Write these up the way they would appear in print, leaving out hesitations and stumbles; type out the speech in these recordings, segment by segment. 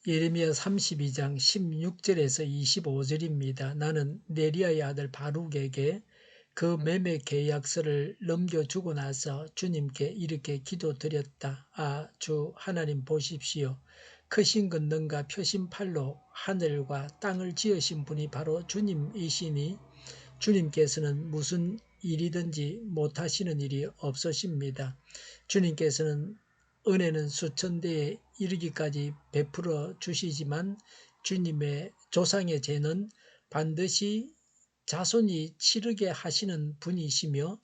예레미야 32장 16절에서 25절입니다. 나는 네리야의 아들 바룩에게 그 매매 계약서를 넘겨주고 나서 주님께 이렇게 기도드렸다. 아, 주 하나님 보십시오. 크신 권능과 펴신 팔로 하늘과 땅을 지으신 분이 바로 주님이시니 주님께서는 무슨 일이든지 못하시는 일이 없으십니다. 주님께서는 은혜는 수천 대에 이르기까지 베풀어 주시지만 주님의 조상의 죄는 반드시 자손이 치르게 하시는 분이시며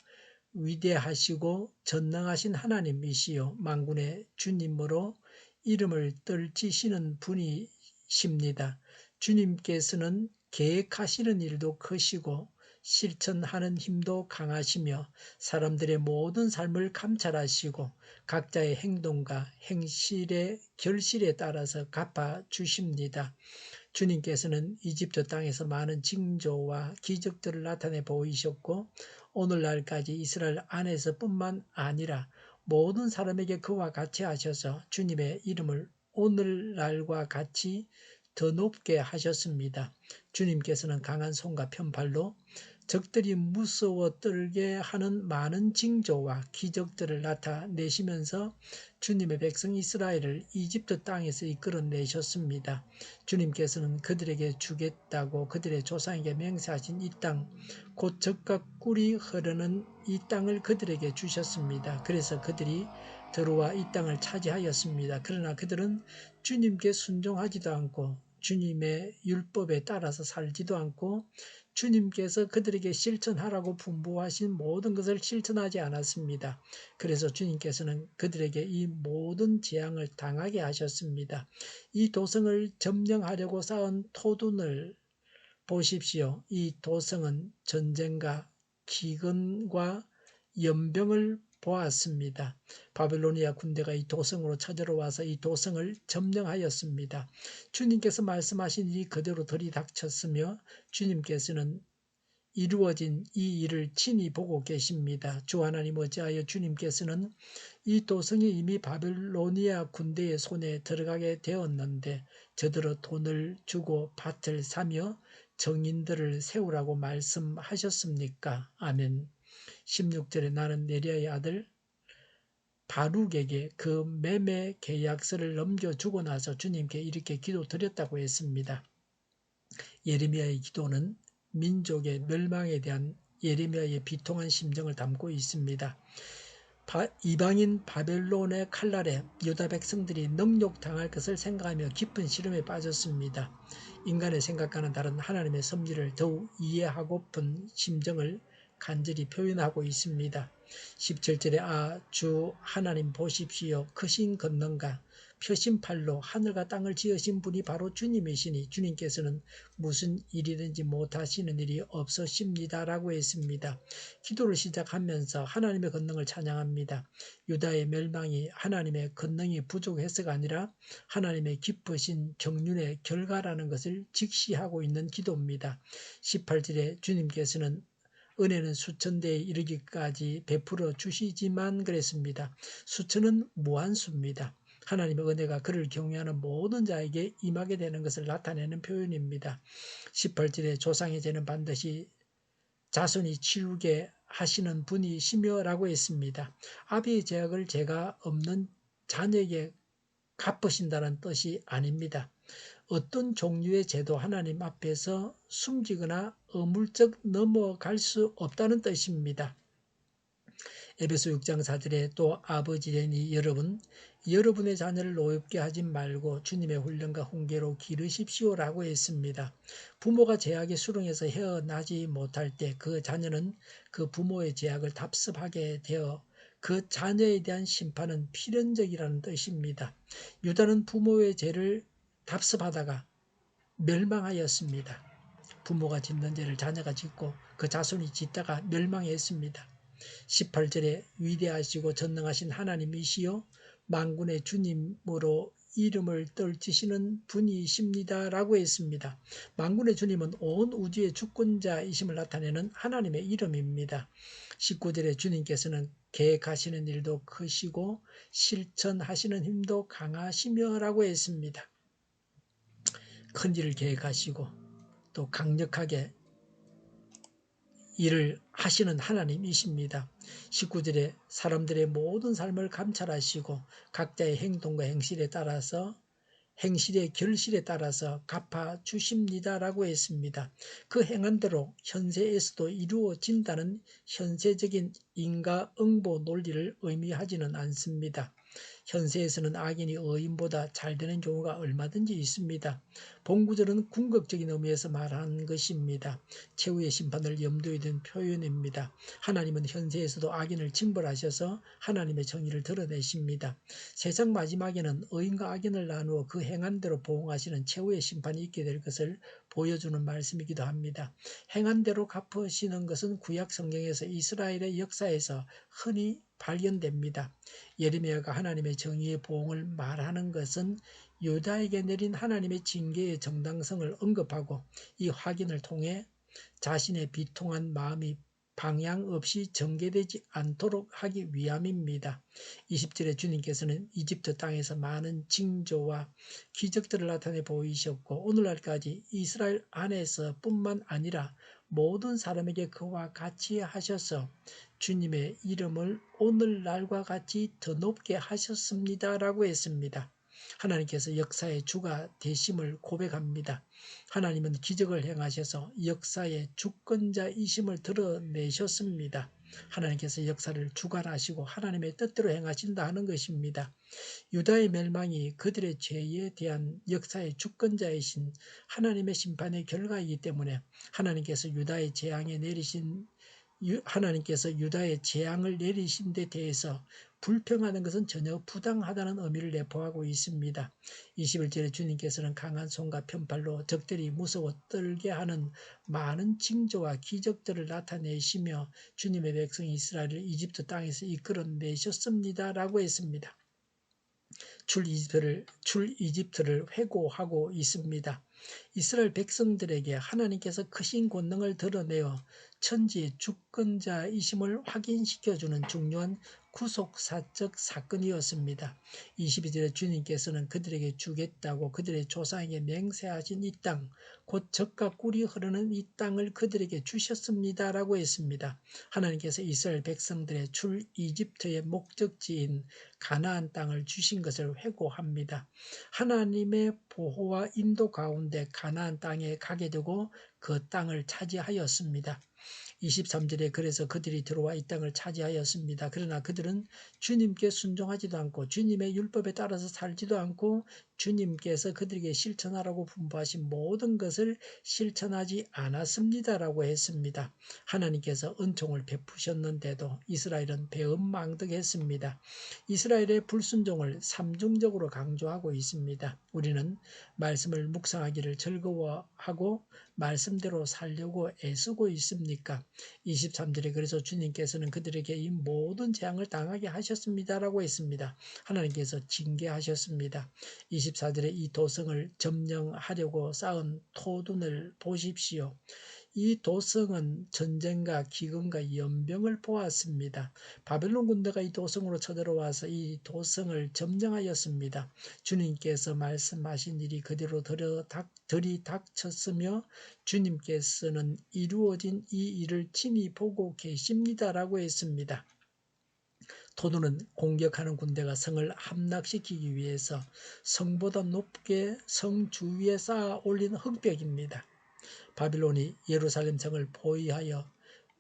위대하시고 전능하신 하나님이시요 만군의 주님으로 이름을 떨치시는 분이십니다. 주님께서는 계획하시는 일도 크시고 실천하는 힘도 강하시며 사람들의 모든 삶을 감찰하시고 각자의 행동과 행실의 결실에 따라서 갚아주십니다. 주님께서는 이집트 땅에서 많은 징조와 기적들을 나타내 보이셨고 오늘날까지 이스라엘 안에서뿐만 아니라 모든 사람에게 그와 같이 하셔서 주님의 이름을 오늘날과 같이 더 높게 하셨습니다. 주님께서는 강한 손과 편팔로 적들이 무서워 떨게 하는 많은 징조와 기적들을 나타내시면서 주님의 백성 이스라엘을 이집트 땅에서 이끌어내셨습니다. 주님께서는 그들에게 주겠다고 그들의 조상에게 맹세하신 이 땅, 곧 젖과 꿀이 흐르는 이 땅을 그들에게 주셨습니다. 그래서 그들이 들어와 이 땅을 차지하였습니다. 그러나 그들은 주님께 순종하지도 않고 주님의 율법에 따라서 살지도 않고 주님께서 그들에게 실천하라고 분부하신 모든 것을 실천하지 않았습니다. 그래서 주님께서는 그들에게 이 모든 재앙을 당하게 하셨습니다. 이 도성을 점령하려고 쌓은 토둔을 보십시오. 이 도성은 전쟁과 기근과 연병을 보았습니다. 바벨로니아 군대가 이 도성으로 쳐들어와서 이 도성을 점령하였습니다. 주님께서 말씀하신 일이 그대로 들이닥쳤으며 주님께서는 이루어진 이 일을 친히 보고 계십니다. 주 하나님 어찌하여 주님께서는 이 도성이 이미 바벨로니아 군대의 손에 들어가게 되었는데 저들은 돈을 주고 밭을 사며 정인들을 세우라고 말씀하셨습니까? 아멘. 16절에 나는 네리야의 아들 바룩에게 그 매매 계약서를 넘겨주고 나서 주님께 이렇게 기도드렸다고 했습니다. 예레미야의 기도는 민족의 멸망에 대한 예레미야의 비통한 심정을 담고 있습니다. 이방인 바벨론의 칼날에 유다 백성들이 능욕당할 것을 생각하며 깊은 시름에 빠졌습니다. 인간의 생각과는 다른 하나님의 섭리를 더욱 이해하고픈 심정을 간절히 표현하고 있습니다. 17절에 아, 주 하나님 보십시오. 크신 권능과 펴신 팔로 하늘과 땅을 지으신 분이 바로 주님이시니 주님께서는 무슨 일이든지 못하시는 일이 없으십니다라고 했습니다. 기도를 시작하면서 하나님의 권능을 찬양합니다. 유다의 멸망이 하나님의 권능이 부족해서가 아니라 하나님의 깊으신 경륜의 결과라는 것을 직시하고 있는 기도입니다. 18절에 주님께서는 은혜는 수천 대에 이르기까지 베풀어 주시지만 그랬습니다. 수천은 무한수입니다. 하나님의 은혜가 그를 경외하는 모든 자에게 임하게 되는 것을 나타내는 표현입니다. 18절에 조상의 죄는 반드시 자손이 치르게 하시는 분이시며 라고 했습니다. 아비의 죄악을 죄가 없는 자녀에게 갚으신다는 뜻이 아닙니다. 어떤 종류의 죄도 하나님 앞에서 숨기거나 어물쩍 넘어갈 수 없다는 뜻입니다. 에베소 6장 4절에 또 아버지되니 여러분의 자녀를 노엽게 하지 말고 주님의 훈련과 훈계로 기르십시오라고 했습니다. 부모가 죄악의 수렁에서 헤어나지 못할 때 그 자녀는 그 부모의 죄악을 답습하게 되어 그 자녀에 대한 심판은 필연적이라는 뜻입니다. 유다는 부모의 죄를 답습하다가 멸망하였습니다. 부모가 짓는 죄를 자녀가 짓고 그 자손이 짓다가 멸망했습니다. 18절에 위대하시고 전능하신 하나님이시여 만군의 주님으로 이름을 떨치시는 분이십니다 라고 했습니다. 만군의 주님은 온 우주의 주권자이심을 나타내는 하나님의 이름입니다. 19절에 주님께서는 계획하시는 일도 크시고 실천하시는 힘도 강하시며 라고 했습니다. 큰 일을 계획하시고 또 강력하게 일을 하시는 하나님이십니다. 19절에 사람들의 모든 삶을 감찰하시고 각자의 행동과 행실의 결실에 따라서 갚아주십니다라고 했습니다. 그 행한대로 현세에서도 이루어진다는 현세적인 인과응보 논리를 의미하지는 않습니다. 현세에서는 악인이 의인보다 잘 되는 경우가 얼마든지 있습니다. 본구절은 궁극적인 의미에서 말하는 것입니다. 최후의 심판을 염두에 둔 표현입니다. 하나님은 현세에서도 악인을 징벌하셔서 하나님의 정의를 드러내십니다. 세상 마지막에는 의인과 악인을 나누어 그 행한 대로 보응하시는 최후의 심판이 있게 될 것을 보여주는 말씀이기도 합니다. 행한 대로 갚으시는 것은 구약 성경에서 이스라엘의 역사에서 흔히 발견됩니다. 예레미야가 하나님의 정의의 보응을 말하는 것은 유다에게 내린 하나님의 징계의 정당성을 언급하고 이 확인을 통해 자신의 비통한 마음이 방향 없이 전개되지 않도록 하기 위함입니다. 20절에 주님께서는 이집트 땅에서 많은 징조와 기적들을 나타내 보이셨고 오늘날까지 이스라엘 안에서 뿐만 아니라 모든 사람에게 그와 같이 하셔서 주님의 이름을 오늘날과 같이 더 높게 하셨습니다라고 했습니다. 하나님께서 역사의 주가 되심을 고백합니다. 하나님은 기적을 행하셔서 역사의 주권자이심을 드러내셨습니다. 하나님께서 역사를 주관하시고 하나님의 뜻대로 행하신다 하는 것입니다. 유다의 멸망이 그들의 죄에 대한 역사의 주권자이신 하나님의 심판의 결과이기 때문에 하나님께서 유다의 재앙을 내리신 데 대해서 불평하는 것은 전혀 부당하다는 의미를 내포하고 있습니다. 21절에 주님께서는 강한 손과 편팔로 적들이 무서워 떨게 하는 많은 징조와 기적들을 나타내시며 주님의 백성 이스라엘을 이집트 땅에서 이끌어내셨습니다라고 했습니다. 출이집트를 회고하고 있습니다. 이스라엘 백성들에게 하나님께서 크신 권능을 드러내어 천지의 주권자이심을 확인시켜주는 중요한 구속사적 사건이었습니다. 22절에 주님께서는 그들에게 주겠다고 그들의 조상에게 맹세하신 이 땅, 곧 젖과 꿀이 흐르는 이 땅을 그들에게 주셨습니다라고 했습니다. 하나님께서 이스라엘 백성들의 출이집트의 목적지인 가나안 땅을 주신 것을 회고합니다. 하나님의 보호와 인도 가운데 가나안 땅에 가게 되고 그 땅을 차지하였습니다. 23절에 그래서 그들이 들어와 이 땅을 차지하였습니다. 그러나 그들은 주님께 순종하지도 않고 주님의 율법에 따라서 살지도 않고 주님께서 그들에게 실천하라고 분부하신 모든 것을 실천하지 않았습니다라고 했습니다. 하나님께서 은총을 베푸셨는데도 이스라엘은 배은망덕했습니다. 이스라엘의 불순종을 삼중적으로 강조하고 있습니다. 우리는 말씀을 묵상하기를 즐거워하고 말씀대로 살려고 애쓰고 있습니까? 23절에 그래서 주님께서는 그들에게 이 모든 재앙을 당하게 하셨습니다라고 했습니다. 하나님께서 징계하셨습니다. 24절에 이 도성을 점령하려고 쌓은 토둔을 보십시오. 이 도성은 전쟁과 기근과 연병을 보았습니다. 바벨론 군대가 이 도성으로 쳐들어와서 이 도성을 점령하였습니다. 주님께서 말씀하신 일이 그대로 들이닥쳤으며 주님께서는 이루어진 이 일을 친히 보고 계십니다라고 했습니다. 토두는 공격하는 군대가 성을 함락시키기 위해서 성보다 높게 성 주위에 쌓아 올린 흙벽입니다. 바빌론이 예루살렘 성을 포위하여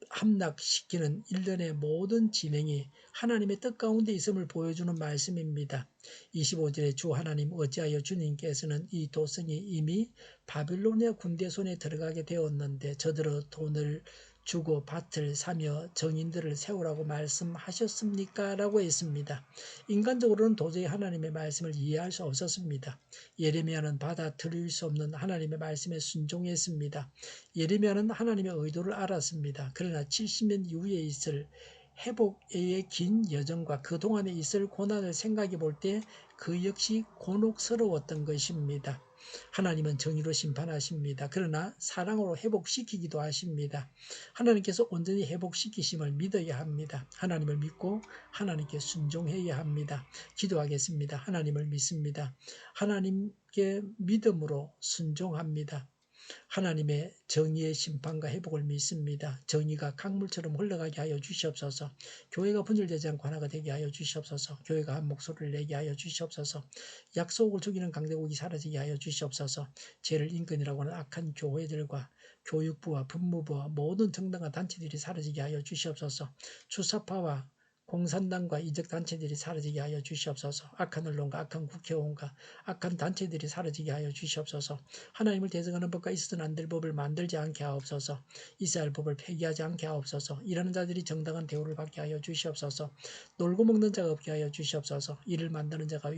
함락시키는 일련의 모든 진행이 하나님의 뜻 가운데 있음을 보여주는 말씀입니다. 25절에 주 하나님 어찌하여 주님께서는 이 도성이 이미 바빌로니아 군대 손에 들어가게 되었는데 저들어 돈을 주고 밭을 사며 정인들을 세우라고 말씀하셨습니까? 라고 했습니다. 인간적으로는 도저히 하나님의 말씀을 이해할 수 없었습니다. 예레미야는 받아들일 수 없는 하나님의 말씀에 순종했습니다. 예레미야는 하나님의 의도를 알았습니다. 그러나 70년 이후에 있을 회복의 긴 여정과 그동안에 있을 고난을 생각해 볼 때 그 역시 곤혹스러웠던 것입니다. 하나님은 정의로 심판하십니다. 그러나 사랑으로 회복시키기도 하십니다. 하나님께서 온전히 회복시키심을 믿어야 합니다. 하나님을 믿고 하나님께 순종해야 합니다. 기도하겠습니다. 하나님을 믿습니다. 하나님께 믿음으로 순종합니다. 하나님의 정의의 심판과 회복을 믿습니다. 정의가 강물처럼 흘러가게 하여 주시옵소서. 교회가 분열되지 않고 하나가 되게 하여 주시옵소서. 교회가 한 목소리를 내게 하여 주시옵소서. 약속을 죽이는 강대국이 사라지게 하여 주시옵소서. 죄를 인권이라고 하는 악한 교회들과 교육부와 법무부와 모든 정당한 단체들이 사라지게 하여 주시옵소서. 주사파와 공산당과 이적단체들이 사라지게 하여 주시옵소서. 악한 언론과 악한 국회의원과 악한 단체들이 사라지게 하여 주시옵소서. 하나님을 대적하는 법과 있어서는 안 될 법을 만들지 않게 하옵소서. 있어야 할 법을 폐기하지 않게 하옵소서. 일하는 자들이 정당한 대우를 받게 하여 주시옵소서. 놀고 먹는 자가 없게 하여 주시옵소서. 일을 만드는 자가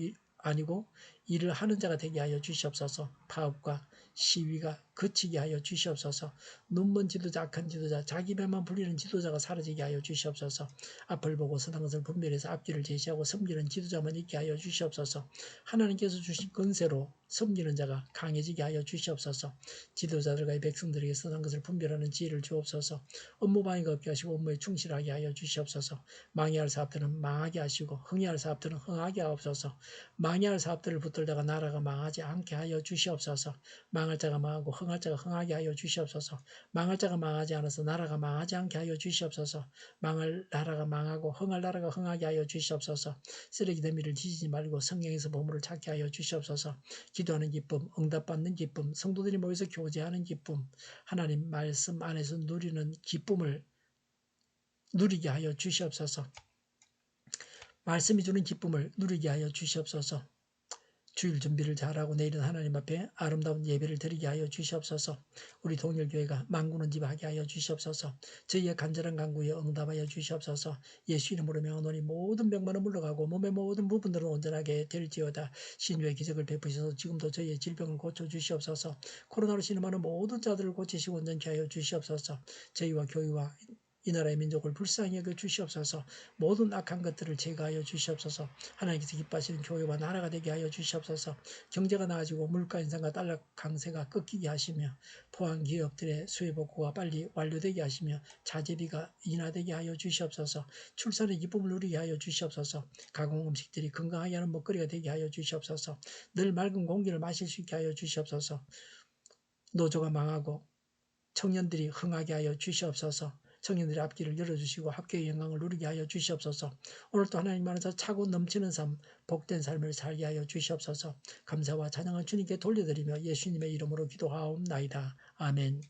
아니고 일을 하는 자가 되게 하여 주시옵소서. 파업과 시위가 그치게 하여 주시옵소서. 눈먼 지도자, 악한 지도자, 자기 배만 불리는 지도자가 사라지게 하여 주시옵소서. 앞을 보고 선한 것을 분별해서 앞길을 제시하고 섬기는 지도자만 있게 하여 주시옵소서. 하나님께서 주신 권세로 섬기는 자가 강해지게 하여 주시옵소서. 지도자들과 백성들에게 선한 것을 분별하는 지혜를 주옵소서. 업무방해가 없게 하시고 업무에 충실하게 하여 주시옵소서. 망해할 사업들은 망하게 하시고 흥해할 사업들은 흥하게 하옵소서. 망해할 사업들을 붙들다가 나라가 망하지 않게 하여 주시옵소서. 망할 자가 망하고 흥할 자가 흥하게 하여 주시옵소서. 망할 자가 망하지 않아서 나라가 망하지 않게 하여 주시옵소서. 망할 나라가 망하고 흥할 나라가 흥하게 하여 주시옵소서. 쓰레기 더미를 지지지 말고 성령에서 보물을 찾게 하여 주시옵소서. 기도하는 기쁨, 응답받는 기쁨, 성도들이 모여서 교제하는 기쁨, 하나님 말씀 안에서 누리는 기쁨을 누리게 하여 주시옵소서. 말씀이 주는 기쁨을 누리게 하여 주시옵소서. 주일 준비를 잘하고 내일은 하나님 앞에 아름다운 예배를 드리게 하여 주시옵소서. 우리 동일교회가 만구는 집 하게 하여 주시옵소서. 저희의 간절한 간구에 응답하여 주시옵소서. 예수 이름으로 명하노니 모든 병만은 물러가고 몸의 모든 부분들은 온전하게 될지어다. 신유의 기적을 베푸셔서 지금도 저희의 질병을 고쳐주시옵소서. 코로나로 신음하는 모든 자들을 고치시고 온전케 하여 주시옵소서. 저희와 교회와 이 나라의 민족을 불쌍히 여겨 주시옵소서. 모든 악한 것들을 제거하여 주시옵소서. 하나님께서 기뻐하시는 교회와 나라가 되게 하여 주시옵소서. 경제가 나아지고 물가 인상과 달러 강세가 꺾이게 하시며 포항 기업들의 수해 복구가 빨리 완료되게 하시며 자재비가 인하되게 하여 주시옵소서. 출산의 기쁨을 누리게 하여 주시옵소서. 가공 음식들이 건강하게 하는 먹거리가 되게 하여 주시옵소서. 늘 맑은 공기를 마실 수 있게 하여 주시옵소서. 노조가 망하고 청년들이 흥하게 하여 주시옵소서. 청년들의 앞길을 열어주시고 합교의 영광을 누리게 하여 주시옵소서. 오늘도 하나님 안에서 차고 넘치는 삶, 복된 삶을 살게 하여 주시옵소서. 감사와 찬양을 주님께 돌려드리며 예수님의 이름으로 기도하옵나이다. 아멘.